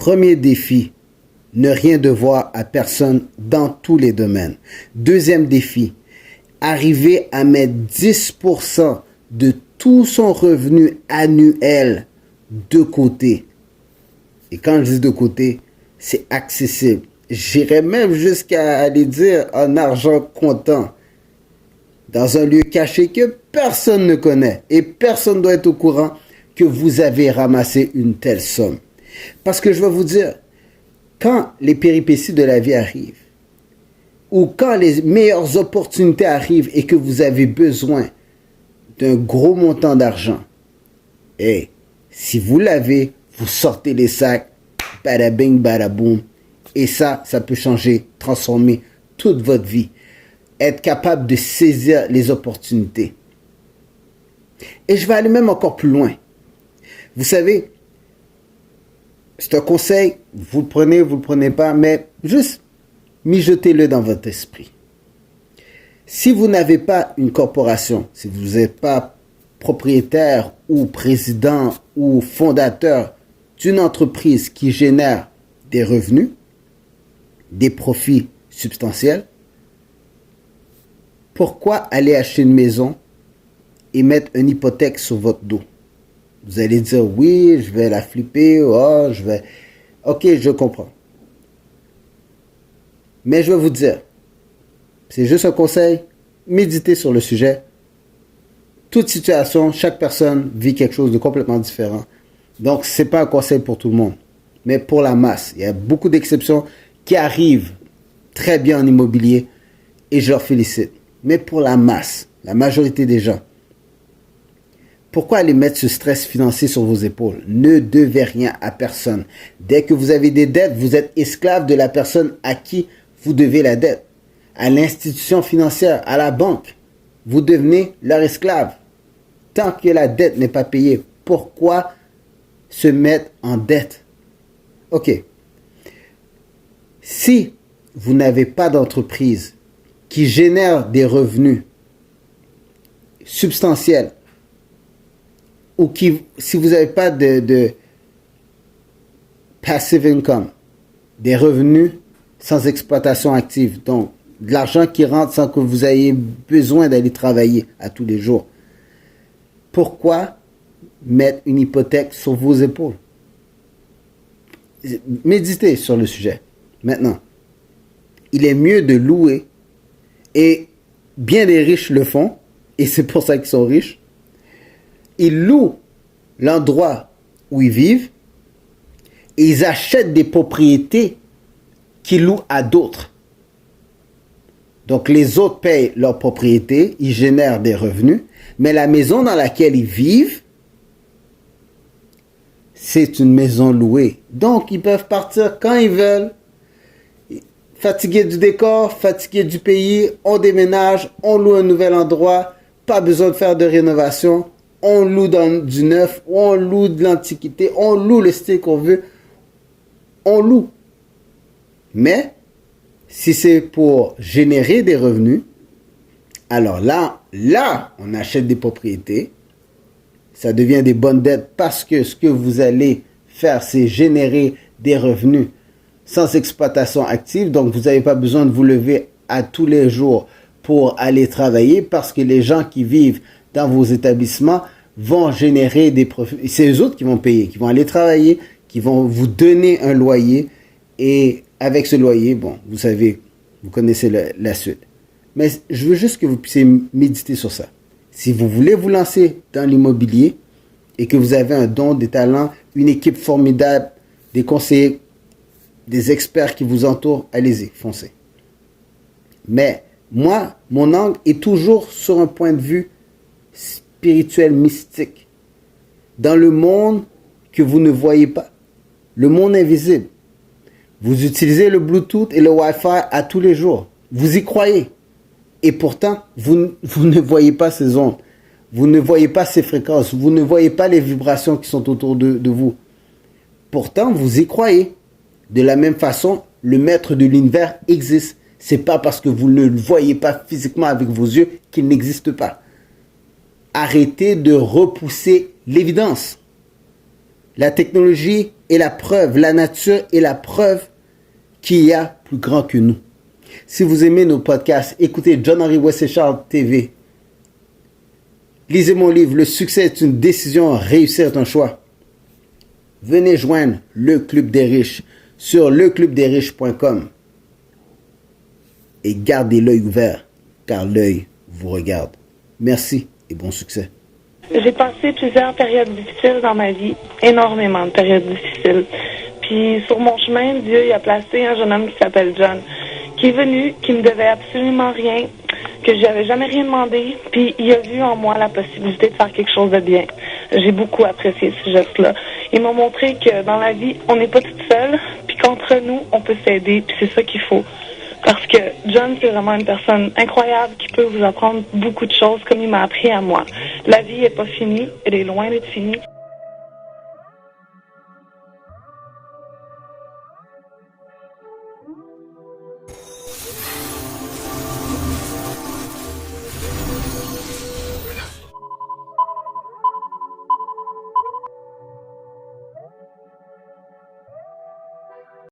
Premier défi, ne rien devoir à personne dans tous les domaines. Deuxième défi, arriver à mettre 10% de tout son revenu annuel de côté. Et quand je dis de côté, c'est accessible. J'irais même jusqu'à aller dire en argent comptant, dans un lieu caché que personne ne connaît et personne ne doit être au courant que vous avez ramassé une telle somme. Parce que je vais vous dire, quand les péripéties de la vie arrivent, ou quand les meilleures opportunités arrivent et que vous avez besoin d'un gros montant d'argent, et si vous l'avez, vous sortez les sacs, bada-bing, bada-boom, et ça peut changer, transformer toute votre vie. Être capable de saisir les opportunités. Et je vais aller même encore plus loin. Vous savez, c'est un conseil, vous le prenez pas, mais juste mijotez-le dans votre esprit. Si vous n'avez pas une corporation, si vous n'êtes pas propriétaire ou président ou fondateur d'une entreprise qui génère des revenus, des profits substantiels, pourquoi aller acheter une maison et mettre une hypothèque sur votre dos? Vous allez dire, oui, je vais la flipper, oh, je vais... Ok, je comprends. Mais je vais vous dire, c'est juste un conseil, méditez sur le sujet. Toute situation, chaque personne vit quelque chose de complètement différent. Donc, ce n'est pas un conseil pour tout le monde, mais pour la masse. Il y a beaucoup d'exceptions qui arrivent très bien en immobilier et je leur félicite. Mais pour la masse, la majorité des gens, pourquoi aller mettre ce stress financier sur vos épaules? Ne devez rien à personne. Dès que vous avez des dettes, vous êtes esclave de la personne à qui vous devez la dette. À l'institution financière, à la banque, vous devenez leur esclave. Tant que la dette n'est pas payée, pourquoi se mettre en dette? Ok. Si vous n'avez pas d'entreprise qui génère des revenus substantiels, ou si vous n'avez pas de passive income, des revenus sans exploitation active, donc de l'argent qui rentre sans que vous ayez besoin d'aller travailler à tous les jours, pourquoi mettre une hypothèque sur vos épaules? Méditez sur le sujet. Maintenant, il est mieux de louer, et bien des riches le font, et c'est pour ça qu'ils sont riches. Ils louent l'endroit où ils vivent et ils achètent des propriétés qu'ils louent à d'autres. Donc les autres payent leurs propriétés, ils génèrent des revenus, mais la maison dans laquelle ils vivent, c'est une maison louée. Donc ils peuvent partir quand ils veulent. Fatigués du décor, fatigués du pays, on déménage, on loue un nouvel endroit, pas besoin de faire de rénovation. On loue du neuf, on loue de l'antiquité, on loue le style qu'on veut, on loue. Mais, si c'est pour générer des revenus, alors là, on achète des propriétés, ça devient des bonnes dettes parce que ce que vous allez faire, c'est générer des revenus sans exploitation active, donc vous n'avez pas besoin de vous lever à tous les jours pour aller travailler parce que les gens qui vivent dans vos établissements vont générer des profits. C'est eux autres qui vont payer, qui vont aller travailler, qui vont vous donner un loyer. Et avec ce loyer, bon, vous savez, vous connaissez la suite. Mais je veux juste que vous puissiez méditer sur ça. Si vous voulez vous lancer dans l'immobilier et que vous avez un don, des talents, une équipe formidable, des conseillers, des experts qui vous entourent, allez-y, foncez. Mais moi, mon angle est toujours sur un point de vue spirituel, mystique, dans le monde que vous ne voyez pas, le monde invisible. Vous utilisez le Bluetooth et le Wi-Fi à tous les jours. Vous y croyez. Et pourtant, vous ne voyez pas ces ondes. Vous ne voyez pas ces fréquences. Vous ne voyez pas les vibrations qui sont autour de vous. Pourtant, vous y croyez. De la même façon, le maître de l'univers existe. C'est pas parce que vous ne le voyez pas physiquement avec vos yeux qu'il n'existe pas. Arrêtez de repousser l'évidence. La technologie est la preuve, la nature est la preuve qu'il y a plus grand que nous. Si vous aimez nos podcasts, écoutez John Henry Wesley Charles TV. Lisez mon livre, Le succès est une décision, réussir est un choix. Venez joindre le Club des riches sur leclubdesriches.com et gardez l'œil ouvert car l'œil vous regarde. Merci et bon succès. J'ai passé plusieurs périodes difficiles dans ma vie, énormément de périodes difficiles. Puis sur mon chemin, Dieu il a placé un jeune homme qui s'appelle John, qui est venu, qui me devait absolument rien, que je n'avais jamais rien demandé, puis il a vu en moi la possibilité de faire quelque chose de bien. J'ai beaucoup apprécié ce geste-là. Il m'a montré que dans la vie, on n'est pas toute seule, puis qu'entre nous, on peut s'aider, puis c'est ça qu'il faut. Parce que John, c'est vraiment une personne incroyable qui peut vous apprendre beaucoup de choses comme il m'a appris à moi. La vie n'est pas finie, elle est loin d'être finie.